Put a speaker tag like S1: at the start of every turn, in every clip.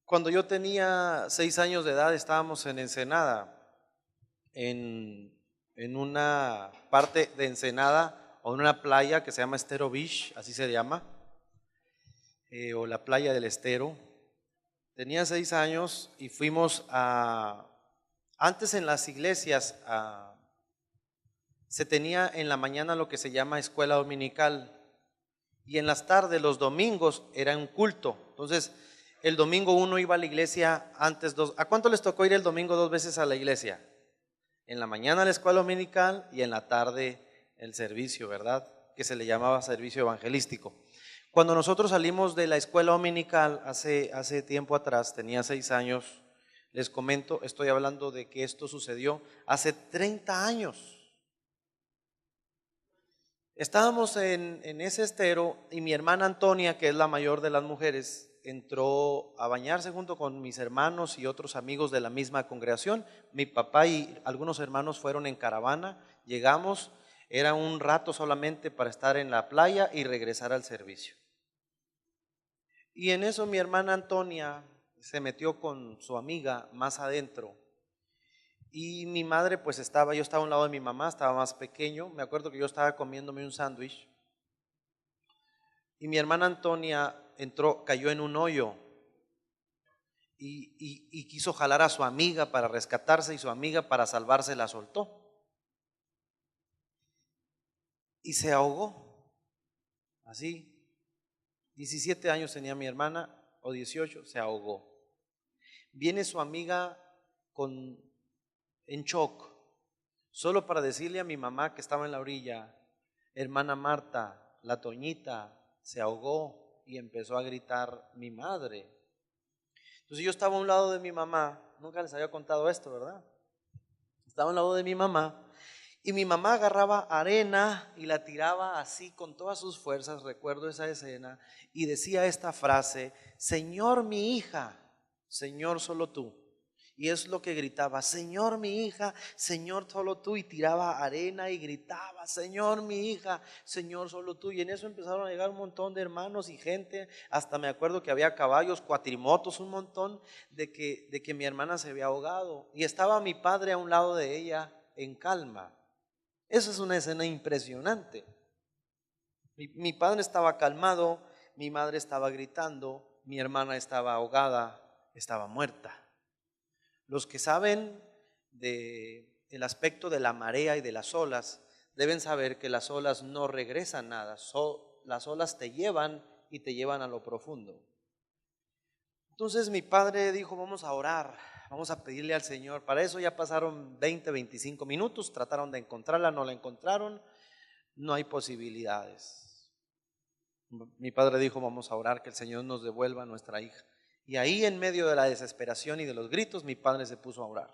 S1: Cuando yo tenía 6 años de edad estábamos en Ensenada, en una parte de Ensenada o en una playa que se llama Estero Beach, así se llama, o la playa del Estero. Tenía 6 años y fuimos antes en las iglesias, se tenía en la mañana lo que se llama escuela dominical y en las tardes, los domingos, era un culto. Entonces, el domingo uno iba a la iglesia antes dos. ¿A cuánto les tocó ir el domingo 2 veces a la iglesia? En la mañana la escuela dominical y en la tarde el servicio, ¿verdad? Que se le llamaba servicio evangelístico. Cuando nosotros salimos de la escuela dominical hace tiempo atrás, tenía 6 años, les comento, estoy hablando de que esto sucedió hace 30 años. Estábamos en ese estero y mi hermana Antonia, que es la mayor de las mujeres, entró a bañarse junto con mis hermanos y otros amigos de la misma congregación. Mi papá y algunos hermanos fueron en caravana, llegamos, era un rato solamente para estar en la playa y regresar al servicio. Y en eso mi hermana Antonia se metió con su amiga más adentro. Y mi madre pues yo estaba a un lado de mi mamá, estaba más pequeño, me acuerdo que yo estaba comiéndome un sándwich y mi hermana Antonia cayó en un hoyo y quiso jalar a su amiga para rescatarse y su amiga para salvarse la soltó y se ahogó, así, 17 años tenía mi hermana o 18, se ahogó. Viene su amiga en shock, solo para decirle a mi mamá que estaba en la orilla: hermana Marta, la Toñita se ahogó, y empezó a gritar mi madre. Entonces yo estaba a un lado de mi mamá, nunca les había contado esto, ¿verdad? Estaba a un lado de mi mamá y mi mamá agarraba arena y la tiraba así con todas sus fuerzas, recuerdo esa escena, y decía esta frase: Señor, mi hija, Señor, solo tú. Y es lo que gritaba: Señor, mi hija, Señor, solo tú. Y tiraba arena y gritaba: Señor, mi hija, Señor, solo tú. Y en eso empezaron a llegar un montón de hermanos y gente. Hasta me acuerdo que había caballos, cuatrimotos, un montón de que mi hermana se había ahogado. Y estaba mi padre a un lado de ella en calma. Esa es una escena impresionante. Mi padre estaba calmado, mi madre estaba gritando, mi hermana estaba ahogada, estaba muerta. Los que saben del aspecto de la marea y de las olas deben saber que las olas no regresan nada, las olas te llevan y te llevan a lo profundo. Entonces mi padre dijo: vamos a orar, vamos a pedirle al Señor. Para eso ya pasaron 20, 25 minutos, trataron de encontrarla, no la encontraron, no hay posibilidades. Mi padre dijo: vamos a orar que el Señor nos devuelva a nuestra hija. Y ahí, en medio de la desesperación y de los gritos, mi padre se puso a orar.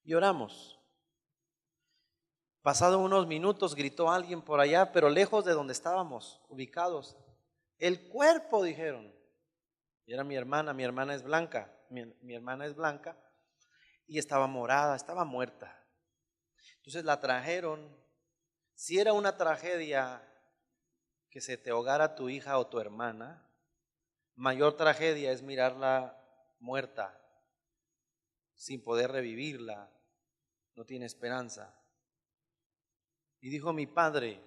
S1: Y oramos. Pasado unos minutos gritó alguien por allá, pero lejos de donde estábamos ubicados: el cuerpo, dijeron. Y era mi hermana es blanca, mi hermana es blanca y estaba morada, estaba muerta. Entonces la trajeron. Si era una tragedia que se te ahogara tu hija o tu hermana, mayor tragedia es mirarla muerta, sin poder revivirla, no tiene esperanza. Y dijo mi padre: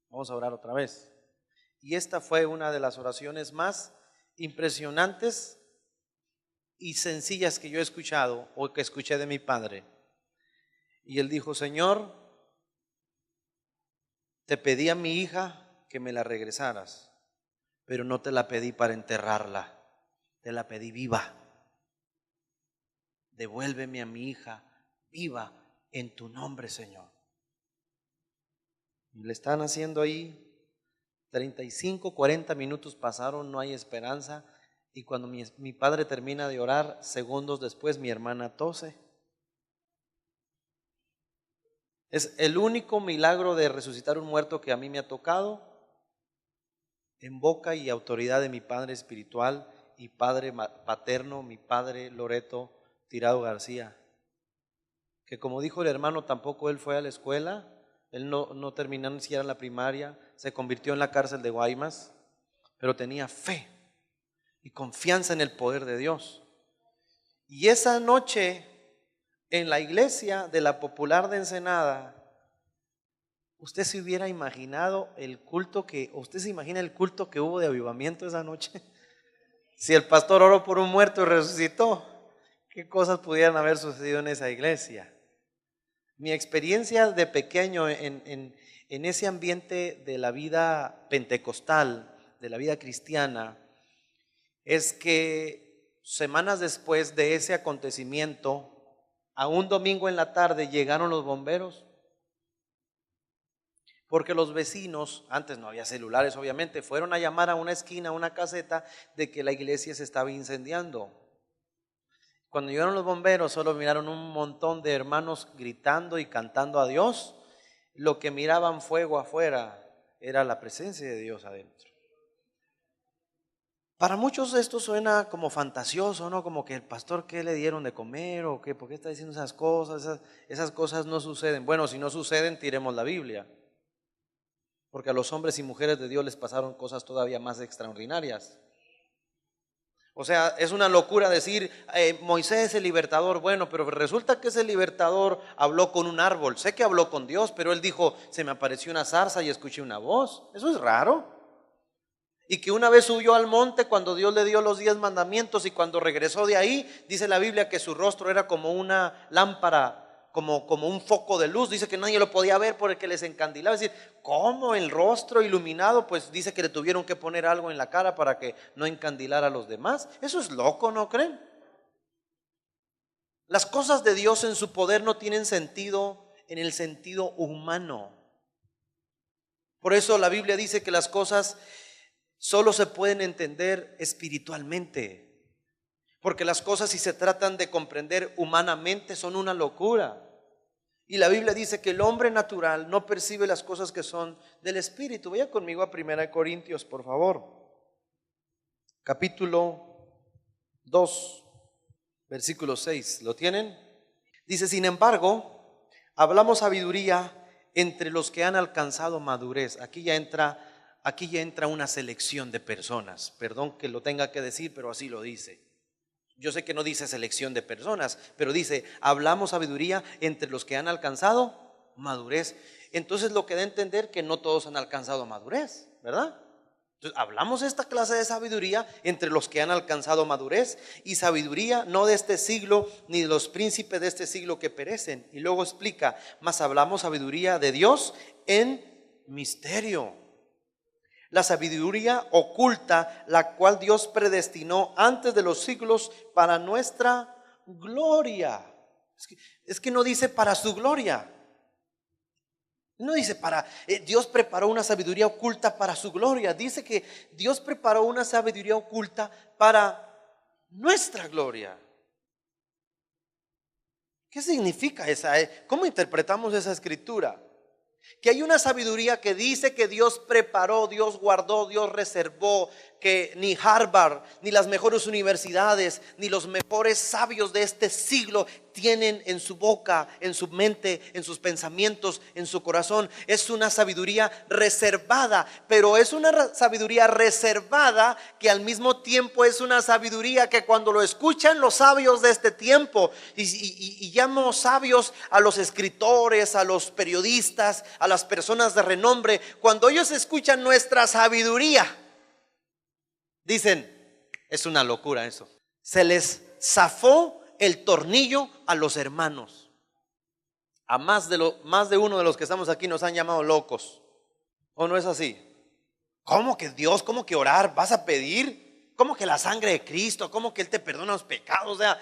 S1: vamos a orar otra vez. Y esta fue una de las oraciones más impresionantes y sencillas que yo he escuchado o que escuché de mi padre. Y él dijo: Señor, te pedí a mi hija que me la regresaras, pero no te la pedí para enterrarla, te la pedí viva. Devuélveme a mi hija viva en tu nombre, Señor. Y le están haciendo ahí. 35, 40 minutos pasaron, no hay esperanza. Y cuando mi padre termina de orar, segundos después mi hermana tose. Es el único milagro de resucitar un muerto que a mí me ha tocado, en boca y autoridad de mi padre espiritual y padre paterno, mi padre Loreto Tirado García, que, como dijo el hermano, tampoco él fue a la escuela, él no terminó ni siquiera la primaria, se convirtió en la cárcel de Guaymas, pero tenía fe. y confianza en el poder de Dios. Y esa noche en la iglesia de la Popular de Ensenada, usted se hubiera imaginado usted se imagina el culto que hubo de avivamiento esa noche. Si el pastor oró por un muerto y resucitó, ¿qué cosas pudieran haber sucedido en esa iglesia? Mi experiencia de pequeño en ese ambiente de la vida pentecostal, de la vida cristiana, es que semanas después de ese acontecimiento, a un domingo en la tarde llegaron los bomberos, porque los vecinos, antes no había celulares obviamente, fueron a llamar a una esquina, a una caseta, de que la iglesia se estaba incendiando. Cuando llegaron los bomberos, solo miraron un montón de hermanos gritando y cantando a Dios. Lo que miraban fuego afuera era la presencia de Dios adentro. Para muchos esto suena como fantasioso, ¿no? Como que el pastor, ¿qué le dieron de comer? ¿O qué? ¿Por qué está diciendo esas cosas? Esas cosas no suceden. Bueno, si no suceden, tiremos la Biblia. Porque a los hombres y mujeres de Dios les pasaron cosas todavía más extraordinarias. O sea, es una locura decir, Moisés es el libertador. Bueno, pero resulta que ese libertador habló con un árbol. Sé que habló con Dios, pero él dijo, se me apareció una zarza y escuché una voz. Eso es raro. Y que una vez subió al monte cuando Dios le dio los 10 mandamientos, y cuando regresó de ahí, dice la Biblia que su rostro era como una lámpara, como un foco de luz. Dice que nadie lo podía ver porque les encandilaba. Es decir, ¿cómo el rostro iluminado? Pues dice que le tuvieron que poner algo en la cara para que no encandilara a los demás. Eso es loco, ¿no creen? Las cosas de Dios en su poder no tienen sentido en el sentido humano. Por eso la Biblia dice que las cosas solo se pueden entender espiritualmente, porque las cosas, si se tratan de comprender humanamente, son una locura. Y la Biblia dice que el hombre natural no percibe las cosas que son del Espíritu. Vaya conmigo a 1 Corintios, por favor. Capítulo 2, versículo 6. ¿Lo tienen? Dice, sin embargo, hablamos sabiduría entre los que han alcanzado madurez. Aquí ya entra una selección de personas. Perdón que lo tenga que decir, pero así lo dice. Yo sé que no dice selección de personas, pero dice, hablamos sabiduría entre los que han alcanzado madurez. Entonces lo que da a entender que no todos han alcanzado madurez, ¿verdad? Entonces hablamos esta clase de sabiduría entre los que han alcanzado madurez, y sabiduría no de este siglo, ni de los príncipes de este siglo que perecen. Y luego explica, mas hablamos sabiduría de Dios en misterio. La sabiduría oculta, la cual Dios predestinó antes de los siglos para nuestra gloria. Es que no dice para su gloria. No dice Dios preparó una sabiduría oculta para su gloria. Dice que Dios preparó una sabiduría oculta para nuestra gloria. ¿Qué significa esa? ¿Cómo interpretamos esa escritura? Que hay una sabiduría que dice que Dios preparó, Dios guardó, Dios reservó, que ni Harvard, ni las mejores universidades, ni los mejores sabios de este siglo tienen en su boca, en su mente, en sus pensamientos, en su corazón. Es una sabiduría reservada, pero es una sabiduría reservada que al mismo tiempo es una sabiduría que cuando lo escuchan los sabios de este tiempo, y llamo sabios a los escritores, a los periodistas, a las personas de renombre, cuando ellos escuchan nuestra sabiduría, dicen, es una locura eso. Se les zafó el tornillo a los hermanos. A más de uno de los que estamos aquí nos han llamado locos. ¿O no es así? ¿Cómo que Dios? ¿Cómo que orar? ¿Vas a pedir? ¿Cómo que la sangre de Cristo? ¿Cómo que Él te perdona los pecados? O sea,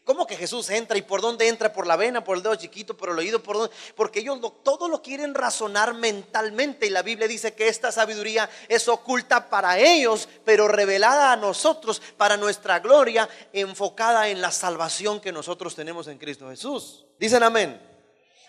S1: ¿cómo que Jesús entra? ¿Y por dónde entra? ¿Por la vena? ¿Por el dedo chiquito? ¿Por el oído? ¿Por dónde? Porque ellos todo lo quieren razonar mentalmente. Y la Biblia dice que esta sabiduría es oculta para ellos, pero revelada a nosotros para nuestra gloria, enfocada en la salvación que nosotros tenemos en Cristo Jesús. Dicen amén.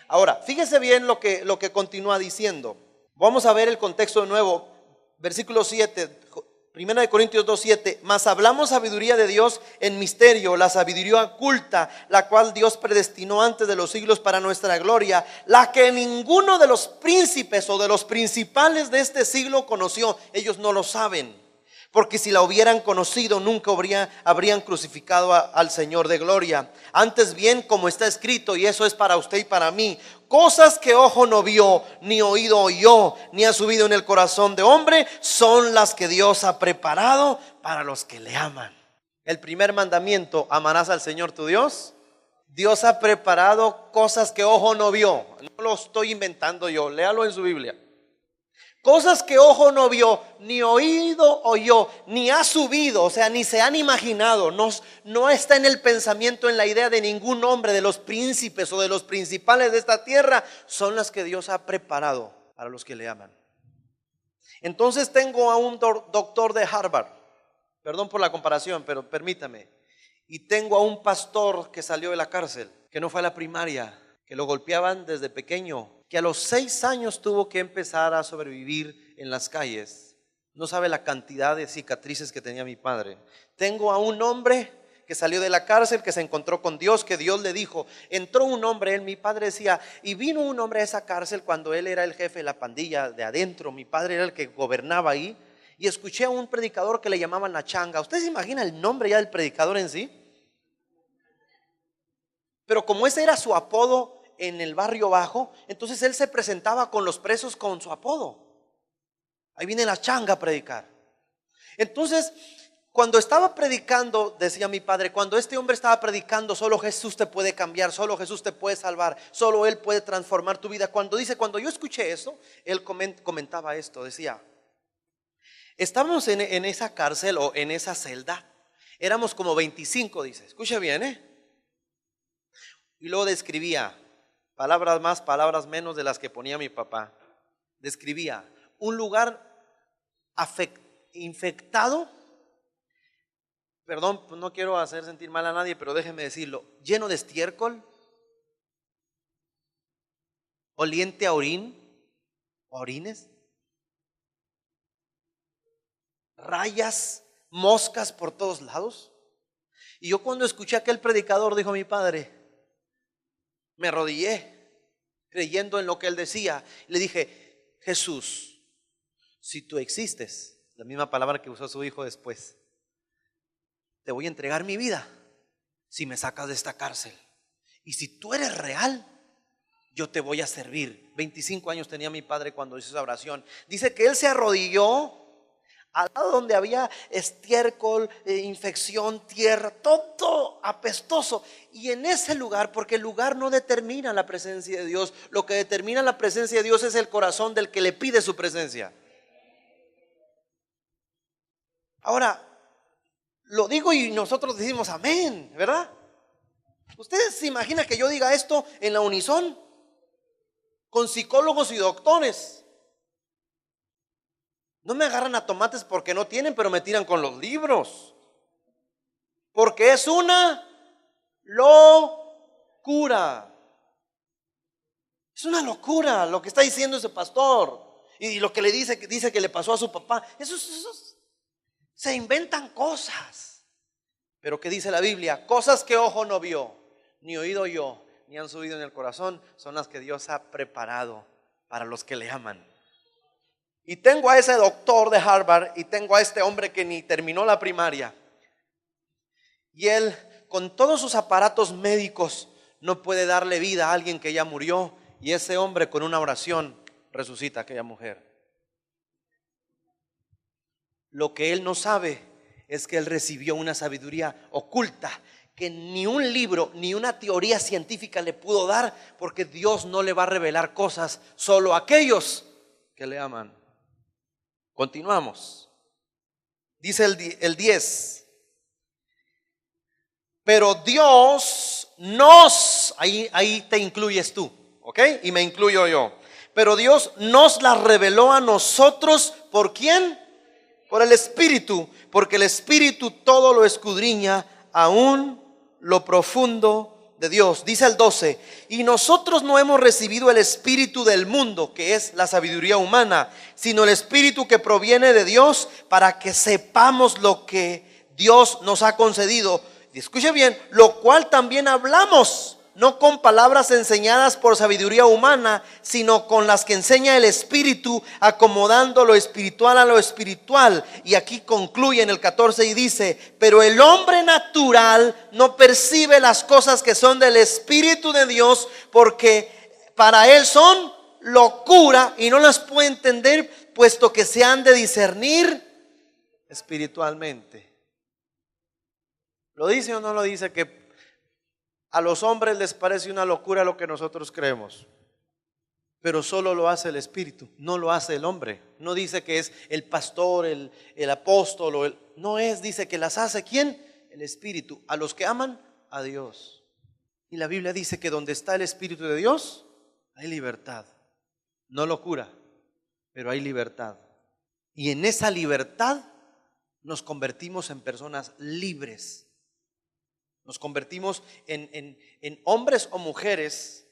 S1: Ahora, fíjese bien lo que continúa diciendo. Vamos a ver el contexto de nuevo. Versículo 7. 1 Corintios 2:7, mas hablamos sabiduría de Dios en misterio, la sabiduría oculta, la cual Dios predestinó antes de los siglos para nuestra gloria, la que ninguno de los príncipes o de los principales de este siglo conoció. Ellos no lo saben, porque si la hubieran conocido nunca habrían crucificado al Señor de gloria. Antes bien, como está escrito, y eso es para usted y para mí, cosas que ojo no vio, ni oído oyó, ni ha subido en el corazón de hombre, son las que Dios ha preparado para los que le aman. El primer mandamiento: amarás al Señor tu Dios. Dios ha preparado cosas que ojo no vio. No lo estoy inventando yo, léalo en su Biblia. Cosas que ojo no vio, ni oído oyó, ni ha subido, o sea, ni se han imaginado, no está en el pensamiento, en la idea de ningún hombre, de los príncipes o de los principales de esta tierra, son las que Dios ha preparado para los que le aman. Entonces tengo a un doctor de Harvard, perdón por la comparación, pero permítame, y tengo a un pastor que salió de la cárcel, que no fue a la primaria, que lo golpeaban desde pequeño, que a los 6 años tuvo que empezar a sobrevivir en las calles. No sabe la cantidad de cicatrices que tenía mi padre. Tengo a un hombre que salió de la cárcel, que se encontró con Dios, que Dios le dijo, entró un hombre, mi padre decía, y vino un hombre a esa cárcel cuando él era el jefe de la pandilla de adentro, mi padre era el que gobernaba ahí, y escuché a un predicador que le llamaban La Changa. ¿Usted se imagina el nombre ya del predicador en sí? Pero como ese era su apodo en el barrio bajo, entonces él se presentaba con los presos con su apodo. Ahí viene La Changa a predicar. Entonces, cuando estaba predicando, decía mi padre, cuando este hombre estaba predicando, solo Jesús te puede cambiar, solo Jesús te puede salvar, solo Él puede transformar tu vida. Cuando yo escuché eso, él comentaba esto, decía, estábamos en esa cárcel o en esa celda, éramos como 25, dice, escuche bien, y luego describía, palabras más, palabras menos de las que ponía mi papá. Describía un lugar infectado, perdón, no quiero hacer sentir mal a nadie, pero déjenme decirlo, lleno de estiércol, oliente a orines, rayas, moscas por todos lados. Y yo cuando escuché a aquel predicador, dijo mi padre, me arrodillé creyendo en lo que él decía. Le dije, Jesús, si tú existes, la misma palabra que usó su hijo después, te voy a entregar mi vida si me sacas de esta cárcel. Y si tú eres real, yo te voy a servir. 25 años tenía mi padre cuando hizo esa oración. Dice que él se arrodilló al lado donde había estiércol, infección, tierra, todo apestoso. Y en ese lugar, porque el lugar no determina la presencia de Dios, lo que determina la presencia de Dios es el corazón del que le pide su presencia. Ahora, lo digo y nosotros decimos amén, ¿verdad? ¿Ustedes se imaginan que yo diga esto en la Unison? Con psicólogos y doctores. No me agarran a tomates porque no tienen, pero me tiran con los libros. Porque es una locura. Es una locura lo que está diciendo ese pastor. Y lo que le dice que le pasó a su papá. Eso se inventan cosas. Pero ¿qué dice la Biblia? Cosas que ojo no vio, ni oído oyó, ni han subido en el corazón, son las que Dios ha preparado para los que le aman. Y tengo a ese doctor de Harvard y tengo a este hombre que ni terminó la primaria. Y él, con todos sus aparatos médicos, no puede darle vida a alguien que ya murió. Y ese hombre, con una oración, resucita a aquella mujer. Lo que él no sabe es que él recibió una sabiduría oculta que ni un libro ni una teoría científica le pudo dar, porque Dios no le va a revelar cosas solo a aquellos que le aman. Continuamos. Dice el 10. Pero Dios ahí te incluyes tú, ¿ok? Y me incluyo yo. Pero Dios nos la reveló a nosotros, ¿por quién? Por el Espíritu, porque el Espíritu todo lo escudriña, aún lo profundo de Dios. Dice el 12, y nosotros no hemos recibido el espíritu del mundo, que es la sabiduría humana, sino el espíritu que proviene de Dios, para que sepamos lo que Dios nos ha concedido. Y escuche bien, lo cual también hablamos, no con palabras enseñadas por sabiduría humana, sino con las que enseña el Espíritu, acomodando lo espiritual a lo espiritual. Y aquí concluye en el 14 y dice: pero el hombre natural no percibe las cosas que son del Espíritu de Dios, porque para él son locura y no las puede entender, puesto que se han de discernir espiritualmente. ¿Lo dice o no lo dice que a los hombres les parece una locura lo que nosotros creemos? Pero solo lo hace el Espíritu, no lo hace el hombre. No dice que es el pastor, el apóstol, no es, dice que las hace ¿quién? El Espíritu, a los que aman a Dios. Y la Biblia dice que donde está el Espíritu de Dios hay libertad. No locura, pero hay libertad. Y en esa libertad nos convertimos en personas libres. Nos convertimos en hombres o mujeres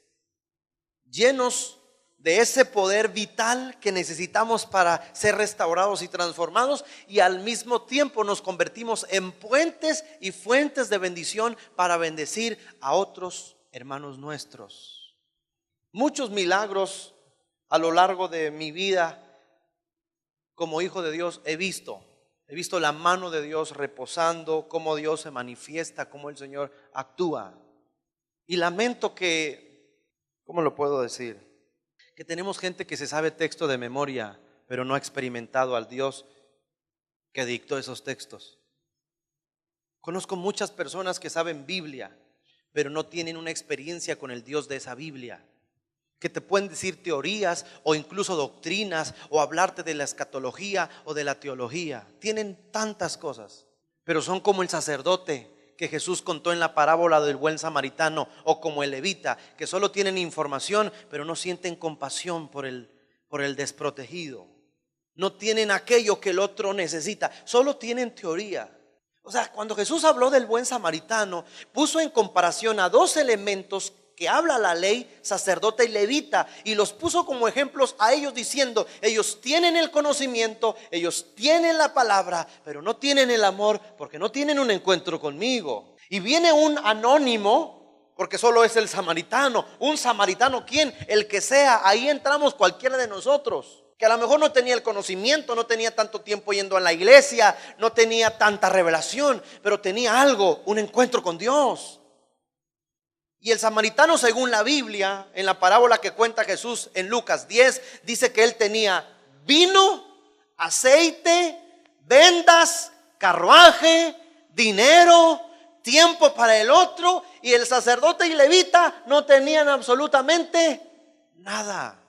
S1: llenos de ese poder vital que necesitamos para ser restaurados y transformados, y al mismo tiempo nos convertimos en puentes y fuentes de bendición para bendecir a otros hermanos nuestros. Muchos milagros a lo largo de mi vida como hijo de Dios he visto la mano de Dios reposando, cómo Dios se manifiesta, cómo el Señor actúa. Y lamento que, ¿cómo lo puedo decir? Que tenemos gente que se sabe texto de memoria, pero no ha experimentado al Dios que dictó esos textos. Conozco muchas personas que saben Biblia, pero no tienen una experiencia con el Dios de esa Biblia. Que te pueden decir teorías o incluso doctrinas o hablarte de la escatología o de la teología. Tienen tantas cosas, pero son como el sacerdote que Jesús contó en la parábola del buen samaritano, o como el levita, que solo tienen información pero no sienten compasión por el desprotegido. No tienen aquello que el otro necesita, solo tienen teoría. O sea, cuando Jesús habló del buen samaritano, puso en comparación a dos elementos que habla la ley, sacerdote y levita, y los puso como ejemplos a ellos, diciendo: ellos tienen el conocimiento, ellos tienen la palabra, pero no tienen el amor, porque no tienen un encuentro conmigo. Y viene un anónimo, porque solo es el samaritano. Un samaritano, ¿quién? El que sea. Ahí entramos cualquiera de nosotros, que a lo mejor no tenía el conocimiento, no tenía tanto tiempo yendo a la iglesia, no tenía tanta revelación, pero tenía algo, un encuentro con Dios. Y el samaritano, según la Biblia, en la parábola que cuenta Jesús en Lucas 10, dice que él tenía vino, aceite, vendas, carruaje, dinero, tiempo para el otro. Y el sacerdote y levita no tenían absolutamente nada.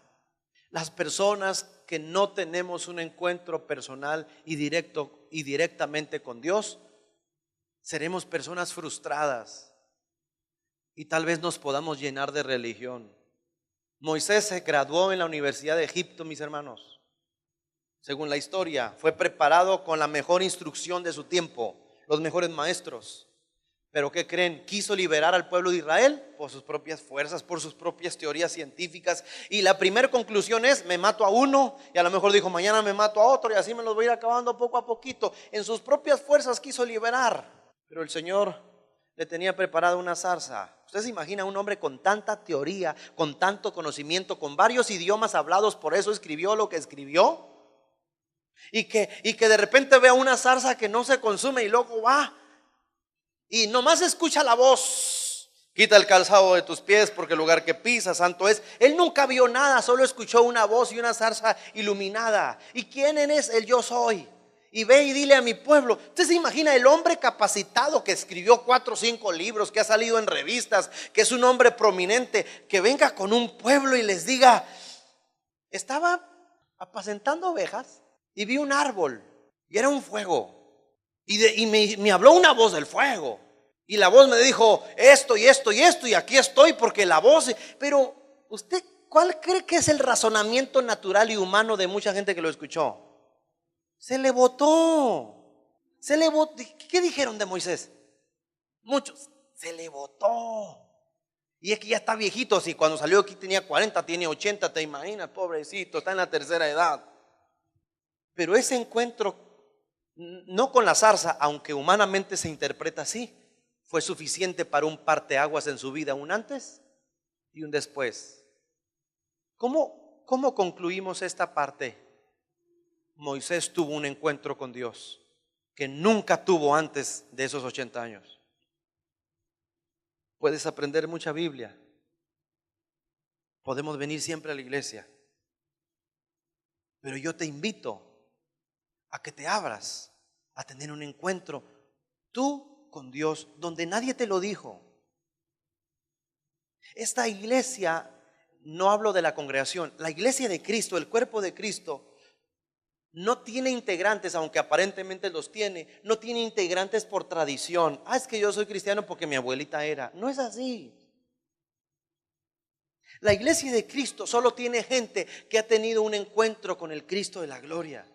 S1: Las personas que no tenemos un encuentro personal y directamente con Dios, seremos personas frustradas. Y tal vez nos podamos llenar de religión. Moisés se graduó en la Universidad de Egipto, mis hermanos. Según la historia, fue preparado con la mejor instrucción de su tiempo, los mejores maestros. Pero ¿qué creen? Quiso liberar al pueblo de Israel por sus propias fuerzas, por sus propias teorías científicas. Y la primera conclusión es: me mato a uno, y a lo mejor dijo: mañana me mato a otro, y así me los voy a ir acabando poco a poquito. En sus propias fuerzas quiso liberar. Pero el Señor le tenía preparada una zarza. Usted se imagina un hombre con tanta teoría, con tanto conocimiento, con varios idiomas hablados, por eso escribió lo que escribió. Y que de repente vea una zarza que no se consume, y luego va y nomás escucha la voz: quita el calzado de tus pies, porque el lugar que pisas santo es. Él nunca vio nada, solo escuchó una voz y una zarza iluminada. ¿Y quién es? El yo soy. Y ve y dile a mi pueblo. Usted se imagina el hombre capacitado que escribió 4 o 5 libros, que ha salido en revistas, que es un hombre prominente, que venga con un pueblo y les diga: estaba apacentando ovejas y vi un árbol y era un fuego, y me habló una voz del fuego, y la voz me dijo esto y esto y esto, y aquí estoy porque la voz. Pero usted, ¿cuál cree que es el razonamiento natural y humano de mucha gente que lo escuchó? Se le botó. ¿Qué dijeron de Moisés? Muchos: se le botó. Y es que ya está viejito. Si cuando salió aquí tenía 40, tiene 80, te imaginas, pobrecito, está en la tercera edad. Pero ese encuentro, no con la zarza, aunque humanamente se interpreta así, fue suficiente para un parteaguas en su vida, un antes y un después. ¿Cómo concluimos esta parte? Moisés tuvo un encuentro con Dios que nunca tuvo antes de esos 80 años. Puedes aprender mucha Biblia. Podemos venir siempre a la iglesia. Pero yo te invito a que te abras a tener un encuentro tú con Dios donde nadie te lo dijo. Esta iglesia, no hablo de la congregación, la iglesia de Cristo, el cuerpo de Cristo, no tiene integrantes, aunque aparentemente los tiene, no tiene integrantes por tradición. Es que yo soy cristiano porque mi abuelita era. No es así. La iglesia de Cristo solo tiene gente que ha tenido un encuentro con el Cristo de la gloria,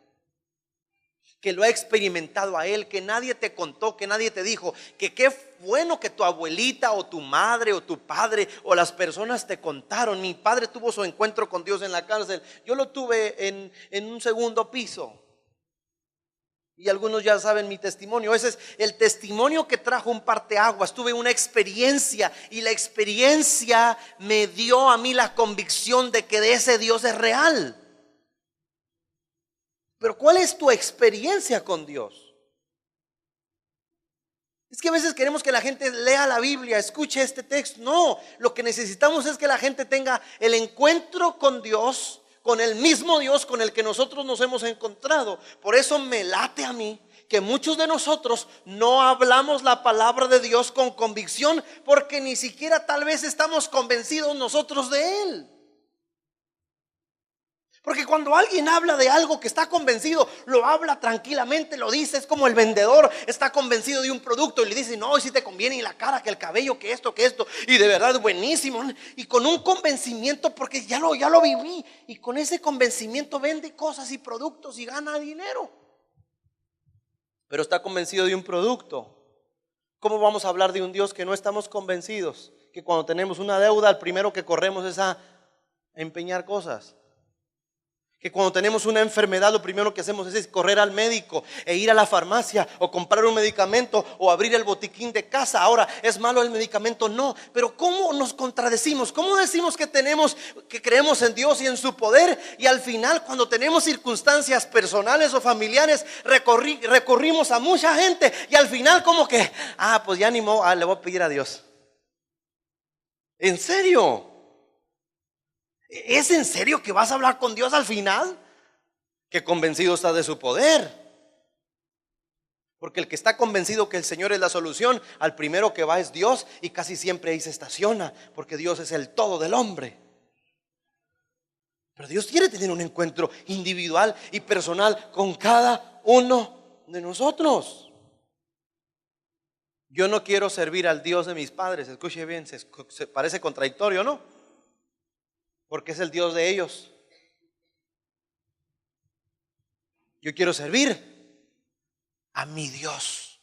S1: que lo ha experimentado a Él, que nadie te contó, que nadie te dijo, que qué bueno que tu abuelita o tu madre o tu padre o las personas te contaron. Mi padre tuvo su encuentro con Dios en la cárcel, yo lo tuve en un segundo piso. Y algunos ya saben mi testimonio. Ese es el testimonio que trajo un parteaguas. Tuve una experiencia y la experiencia me dio a mí la convicción de que de ese Dios es real. Pero ¿cuál es tu experiencia con Dios? Es que a veces queremos que la gente lea la Biblia, escuche este texto. No, lo que necesitamos es que la gente tenga el encuentro con Dios, con el mismo Dios con el que nosotros nos hemos encontrado. Por eso me late a mí que muchos de nosotros no hablamos la palabra de Dios con convicción, porque ni siquiera tal vez estamos convencidos nosotros de Él. Porque cuando alguien habla de algo que está convencido, lo habla tranquilamente, lo dice. Es como el vendedor está convencido de un producto y le dice: no, si te conviene, y la cara, que el cabello, que esto, y de verdad es buenísimo. Y con un convencimiento, porque ya lo viví, y con ese convencimiento vende cosas y productos y gana dinero. Pero está convencido de un producto. ¿Cómo vamos a hablar de un Dios que no estamos convencidos? Que cuando tenemos una deuda, el primero que corremos es a empeñar cosas. Que cuando tenemos una enfermedad, lo primero que hacemos es correr al médico e ir a la farmacia o comprar un medicamento o abrir el botiquín de casa. Ahora, ¿es malo el medicamento? No. Pero ¿cómo nos contradecimos? ¿Cómo decimos que creemos en Dios y en su poder? Y al final, cuando tenemos circunstancias personales o familiares, recorrimos a mucha gente y al final como que, pues ya ni modo, le voy a pedir a Dios. ¿En serio? ¿Es en serio que vas a hablar con Dios al final? Que convencido está de su poder. Porque el que está convencido que el Señor es la solución, al primero que va es Dios, y casi siempre ahí se estaciona, porque Dios es el todo del hombre. Pero Dios quiere tener un encuentro individual y personal con cada uno de nosotros. Yo no quiero servir al Dios de mis padres. Escuche bien, se parece contradictorio, ¿no? Porque es el Dios de ellos. Yo quiero servir a mi Dios.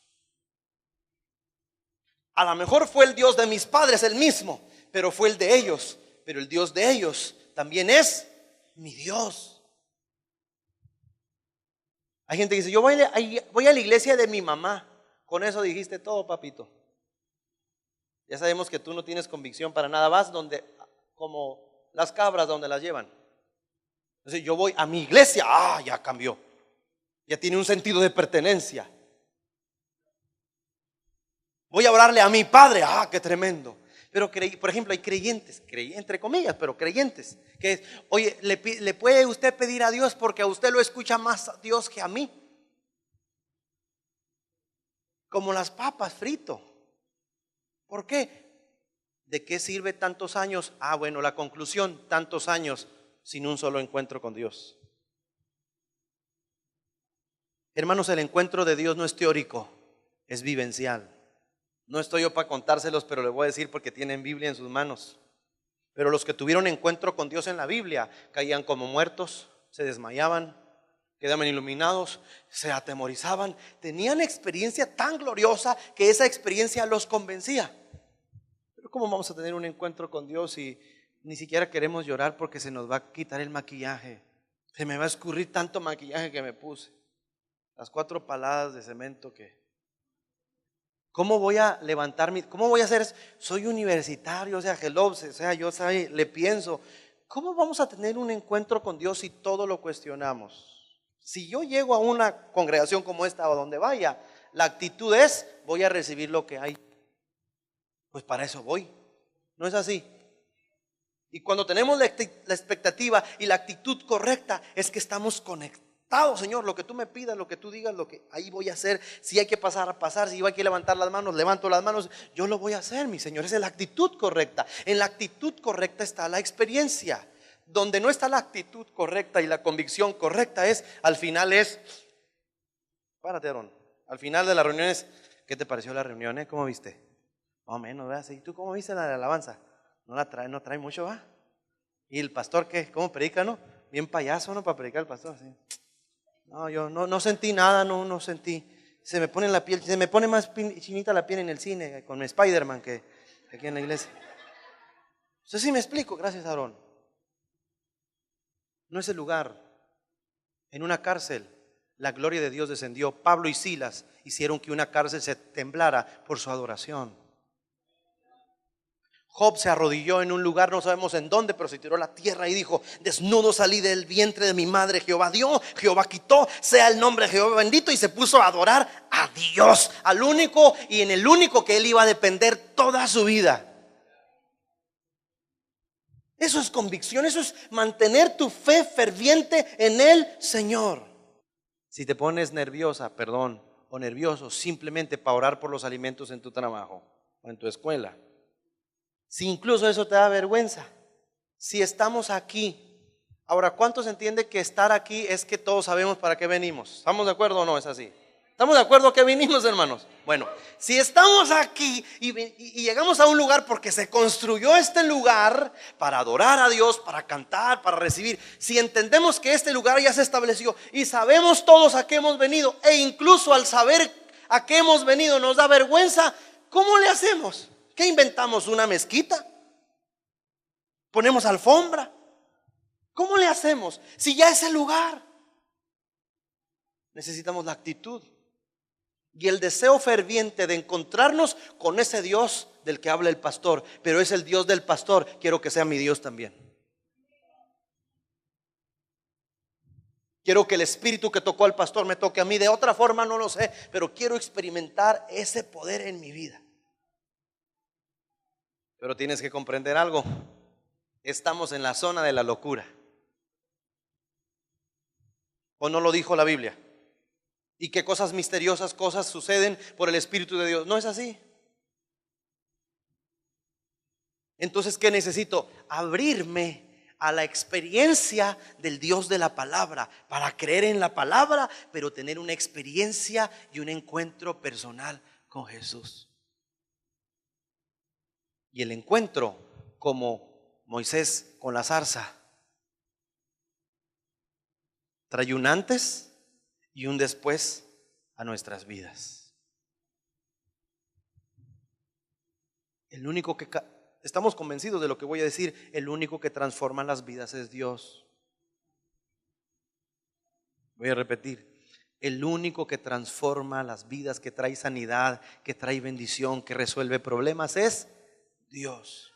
S1: A lo mejor fue el Dios de mis padres el mismo, pero fue el de ellos. Pero el Dios de ellos también es mi Dios. Hay gente que dice: yo voy a la iglesia de mi mamá. Con eso dijiste todo, papito. Ya sabemos que tú no tienes convicción para nada. Vas donde, como las cabras, donde las llevan. Entonces yo voy a mi iglesia. Ya cambió. Ya tiene un sentido de pertenencia. Voy a orarle a mi padre. Qué tremendo. Pero por ejemplo, hay creyentes, entre comillas, pero creyentes, que oye, le puede usted pedir a Dios porque a usted lo escucha más a Dios que a mí. Como las papas frito. ¿Por qué? ¿De qué sirve tantos años? Bueno, la conclusión: tantos años sin un solo encuentro con Dios. Hermanos, el encuentro de Dios no es teórico, es vivencial. No estoy yo para contárselos, pero le voy a decir porque tienen Biblia en sus manos. Pero los que tuvieron encuentro con Dios en la Biblia caían como muertos, se desmayaban, quedaban iluminados, se atemorizaban. Tenían experiencia tan gloriosa que esa experiencia los convencía. Pero ¿cómo vamos a tener un encuentro con Dios si ni siquiera queremos llorar porque se nos va a quitar el maquillaje? Se me va a escurrir tanto maquillaje que me puse. Las 4 paladas de cemento que ¿Cómo voy a levantar cómo voy a hacer eso? Soy universitario, o sea, hello, o sea, le pienso, ¿cómo vamos a tener un encuentro con Dios si todo lo cuestionamos? Si yo llego a una congregación como esta o donde vaya, la actitud es, voy a recibir lo que hay. Pues para eso voy. ¿No es así? Y cuando tenemos la expectativa y la actitud correcta, es que estamos conectados, Señor. Lo que tú me pidas, lo que tú digas, lo que ahí voy a hacer. Si hay que pasar, a pasar. Si hay que levantar las manos, levanto las manos. Yo lo voy a hacer, mi Señor. Esa es la actitud correcta. En la actitud correcta está la experiencia. Donde no está la actitud correcta y la convicción correcta al final párate, Aarón. Al final de la reunión es, ¿qué te pareció la reunión? ¿Cómo viste? Más o menos, ¿verdad? ¿Y tú cómo viste la de alabanza? No trae mucho, ¿va? ¿Y el pastor qué? ¿Cómo predica, no? Bien payaso, ¿no? Para predicar el pastor, sí. No, yo no sentí nada, no sentí. Se me pone la piel, se me pone más chinita la piel en el cine con Spider-Man que aquí en la iglesia. Eso sí me explico, gracias, Aarón. No es el lugar. En una cárcel, la gloria de Dios descendió. Pablo y Silas hicieron que una cárcel se temblara por su adoración. Job se arrodilló en un lugar, no sabemos en dónde, pero se tiró a la tierra y dijo: desnudo salí del vientre de mi madre, Jehová dio, Jehová quitó, sea el nombre de Jehová bendito. Y se puso a adorar a Dios, al único y en el único que él iba a depender toda su vida. Eso es convicción, eso es mantener tu fe ferviente en el Señor. Si te pones nerviosa, o nervioso simplemente para orar por los alimentos en tu trabajo o en tu escuela, si incluso eso te da vergüenza, si estamos aquí, ahora, ¿cuántos entienden que estar aquí es que todos sabemos para qué venimos? ¿Estamos de acuerdo o no es así? ¿Estamos de acuerdo que vinimos, hermanos? Bueno, si estamos aquí y llegamos a un lugar porque se construyó este lugar para adorar a Dios, para cantar, para recibir, si entendemos que este lugar ya se estableció y sabemos todos a qué hemos venido, e incluso al saber a qué hemos venido nos da vergüenza, ¿cómo le hacemos? ¿Qué inventamos? ¿Una mezquita? ¿Ponemos alfombra? ¿Cómo le hacemos? Si ya es el lugar. Necesitamos la actitud y el deseo ferviente de encontrarnos con ese Dios del que habla el pastor. Pero es el Dios del pastor, quiero que sea mi Dios también. Quiero que el espíritu que tocó al pastor me toque a mí. De otra forma no lo sé, pero quiero experimentar ese poder en mi vida. Pero tienes que comprender algo. Estamos en la zona de la locura. ¿O no lo dijo la Biblia? Y que cosas misteriosas, cosas suceden por el Espíritu de Dios. ¿No es así? Entonces, ¿qué necesito? Abrirme a la experiencia del Dios de la palabra, para creer en la palabra, pero tener una experiencia y un encuentro personal con Jesús. Y el encuentro, como Moisés con la zarza, trae un antes y un después a nuestras vidas. El único que estamos convencidos de lo que voy a decir, el único que transforma las vidas es Dios. Voy a repetir. El único que transforma las vidas, que trae sanidad, que trae bendición, que resuelve problemas es Dios.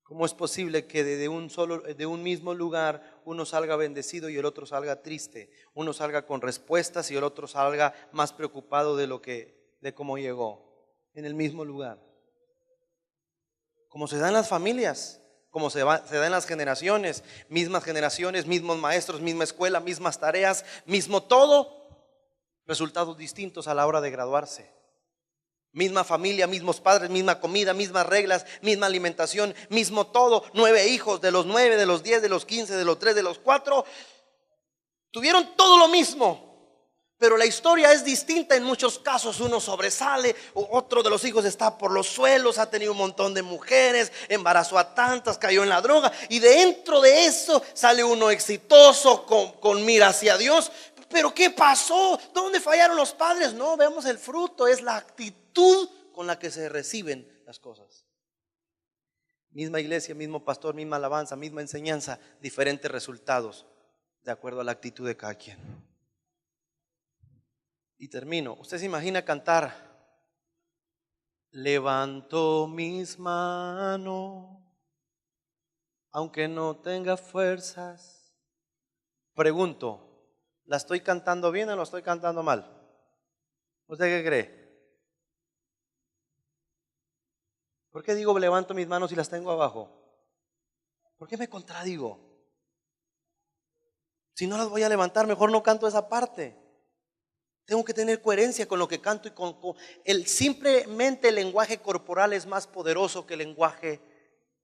S1: ¿Cómo es posible que de un mismo lugar uno salga bendecido y el otro salga triste? Uno salga con respuestas y el otro salga más preocupado de cómo llegó en el mismo lugar. Como se da en las familias, como se da en las generaciones, mismos maestros, misma escuela, mismas tareas, mismo todo, resultados distintos a la hora de graduarse. Misma familia, mismos padres, misma comida, mismas reglas, misma alimentación, mismo todo. 9 hijos, de los 9, de los 10, de los 15, de los 3, de los 4, tuvieron todo lo mismo, pero la historia es distinta en muchos casos. Uno sobresale, otro de los hijos está por los suelos, ha tenido un montón de mujeres, embarazó a tantas, cayó en la droga, y dentro de eso sale uno exitoso, con mira hacia Dios. ¿Pero qué pasó? ¿Dónde fallaron los padres? No, vemos el fruto, es la actitud con la que se reciben las cosas. Misma iglesia, mismo pastor, misma alabanza, misma enseñanza, diferentes resultados de acuerdo a la actitud de cada quien. Y termino. Usted se imagina cantar Levanto mis manos, aunque no tenga fuerzas. Pregunto, ¿la estoy cantando bien o la estoy cantando mal? ¿Usted qué cree? ¿Por qué digo levanto mis manos y las tengo abajo? ¿Por qué me contradigo? Si no las voy a levantar, mejor no canto esa parte. Tengo que tener coherencia con lo que canto y simplemente el lenguaje corporal es más poderoso que el lenguaje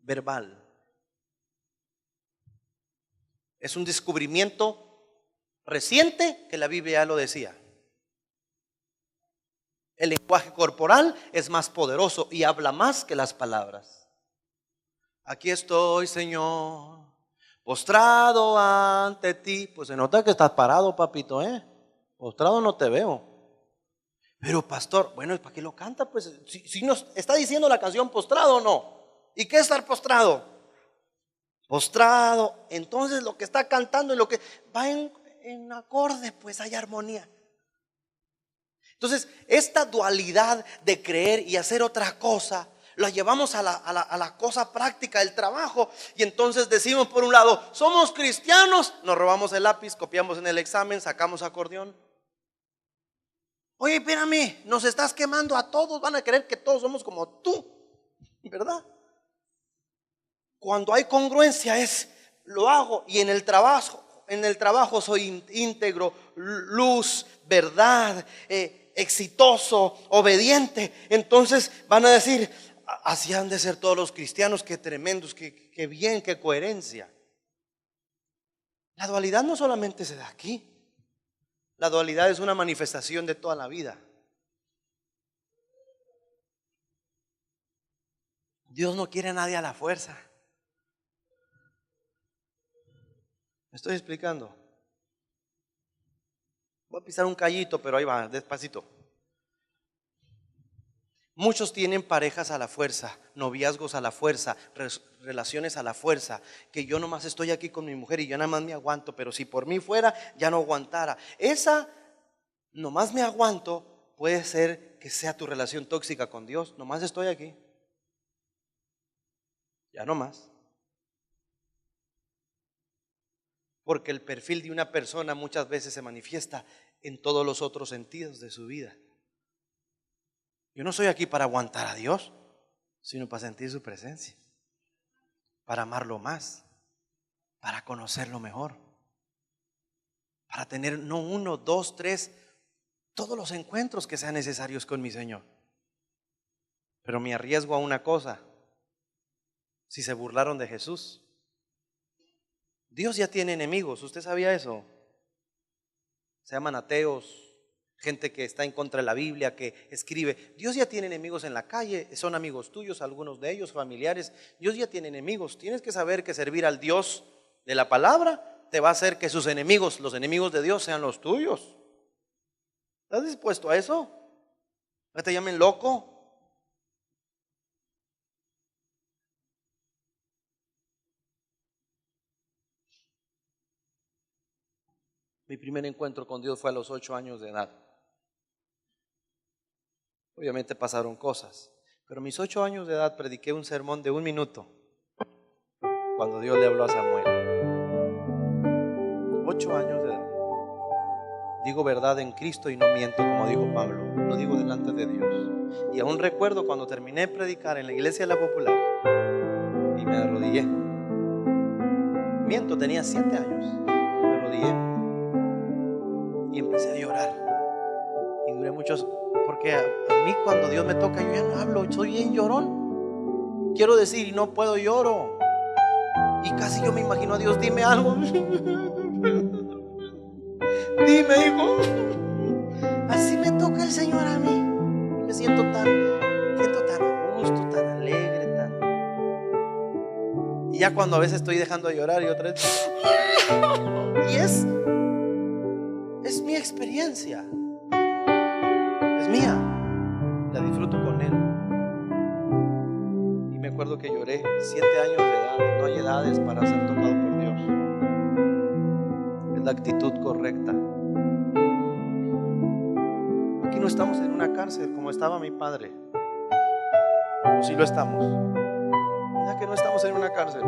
S1: verbal. Es un descubrimiento reciente que la Biblia ya lo decía. El lenguaje corporal es más poderoso y habla más que las palabras. Aquí estoy, Señor, postrado ante ti. Pues se nota que estás parado, papito, Postrado no te veo. Pero pastor, bueno, ¿para qué lo canta? Pues si nos está diciendo la canción postrado o no. ¿Y qué es estar postrado? Postrado. Entonces lo que está cantando y lo que va en acorde, pues hay armonía. Entonces esta dualidad de creer y hacer otra cosa la llevamos a la cosa práctica del trabajo. Y entonces decimos por un lado, somos cristianos, nos robamos el lápiz, copiamos en el examen, sacamos acordeón. Oye, espérame, nos estás quemando a todos, van a creer que todos somos como tú, ¿verdad? Cuando hay congruencia lo hago. Y en el trabajo soy íntegro, luz, verdad, exitoso, obediente. Entonces van a decir, así han de ser todos los cristianos, qué tremendos, qué bien, qué coherencia. La dualidad no solamente se da aquí. La dualidad es una manifestación de toda la vida. Dios no quiere a nadie a la fuerza. ¿Me estoy explicando? Voy a pisar un callito, pero ahí va, despacito. Muchos tienen parejas a la fuerza, noviazgos a la fuerza, relaciones a la fuerza, que yo nomás estoy aquí con mi mujer y yo nada más me aguanto, pero si por mí fuera ya no aguantara. Esa nomás me aguanto puede ser que sea tu relación tóxica con Dios. Nomás estoy aquí, ya nomás. Porque el perfil de una persona muchas veces se manifiesta en todos los otros sentidos de su vida. Yo no soy aquí para aguantar a Dios, sino para sentir su presencia, para amarlo más, para conocerlo mejor, para tener no uno, dos, tres, todos los encuentros que sean necesarios con mi Señor. Pero me arriesgo a una cosa: si se burlaron de Jesús, Dios ya tiene enemigos. ¿Usted sabía eso? Se llaman ateos, gente que está en contra de la Biblia, que escribe. Dios ya tiene enemigos en la calle, son amigos tuyos, algunos de ellos, familiares. Dios ya tiene enemigos. Tienes que saber que servir al Dios de la palabra te va a hacer que sus enemigos, los enemigos de Dios, sean los tuyos. ¿Estás dispuesto a eso? ¿No te llamen loco? Mi primer encuentro con Dios fue a los 8 años de edad. Obviamente pasaron cosas, pero a mis 8 años de edad prediqué un sermón de 1 minuto cuando Dios le habló a Samuel. 8 años de edad. Digo verdad en Cristo y no miento, como dijo Pablo. Lo digo delante de Dios. Y aún recuerdo cuando terminé de predicar en la iglesia de la Popular y me arrodillé. Miento, tenía 7 años. Me arrodillé y empecé a llorar. Y duré muchos, porque a mí cuando Dios me toca yo ya no hablo, soy bien llorón. Quiero decir y no puedo, lloro. Y casi yo me imagino a Dios, dime algo. Dime, hijo. Así me toca el Señor a mí. Me siento tan a gusto, tan alegre, Y ya cuando a veces estoy dejando de llorar y otra vez. Y es mi experiencia. Es mía. La disfruto con Él. Y me acuerdo que lloré 7 años de edad. No hay edades para ser tocado por Dios. Es la actitud correcta. Aquí no estamos en una cárcel como estaba mi padre. ¿O si lo estamos? ¿Verdad que no estamos en una cárcel?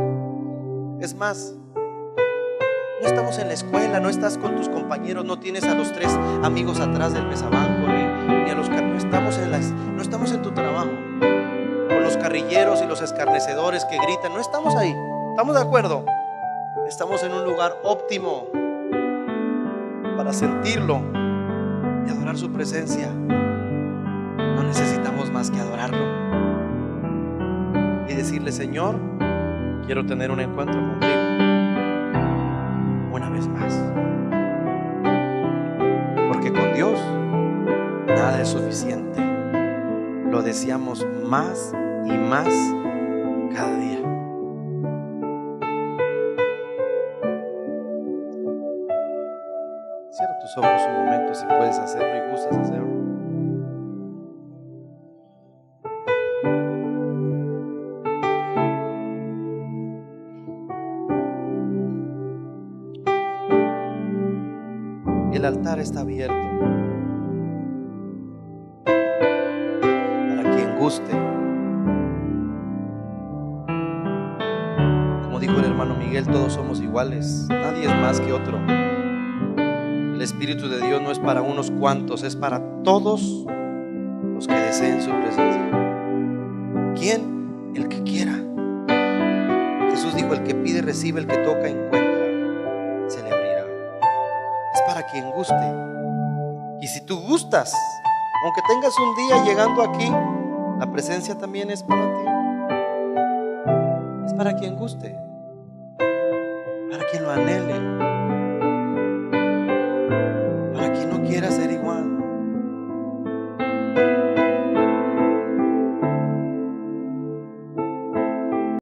S1: Es más, no estamos en la escuela, no estás con tus compañeros, no tienes a los 3 amigos atrás del mesabanco, ni a los no estamos no estamos en tu trabajo con los carrilleros y los escarnecedores que gritan. No estamos ahí. ¿Estamos de acuerdo? Estamos en un lugar óptimo para sentirlo y adorar su presencia. No necesitamos más que adorarlo y decirle: Señor, quiero tener un encuentro contigo una vez más, porque con Dios nada es suficiente. Lo deseamos más y más cada día. Cierra tus ojos un momento si puedes hacerlo y gustas hacerlo. El altar está abierto para quien guste. Como dijo el hermano Miguel, todos somos iguales, nadie es más que otro. El Espíritu de Dios no es para unos cuantos, es para todos los que deseen su presencia. ¿Quién? El que quiera. Jesús dijo: el que pide recibe, el que toca encuentra, se le abrirá. Es para quien guste. Y si tú gustas, aunque tengas un día llegando aquí, la presencia también es para ti. Es para quien guste, para quien lo anhele.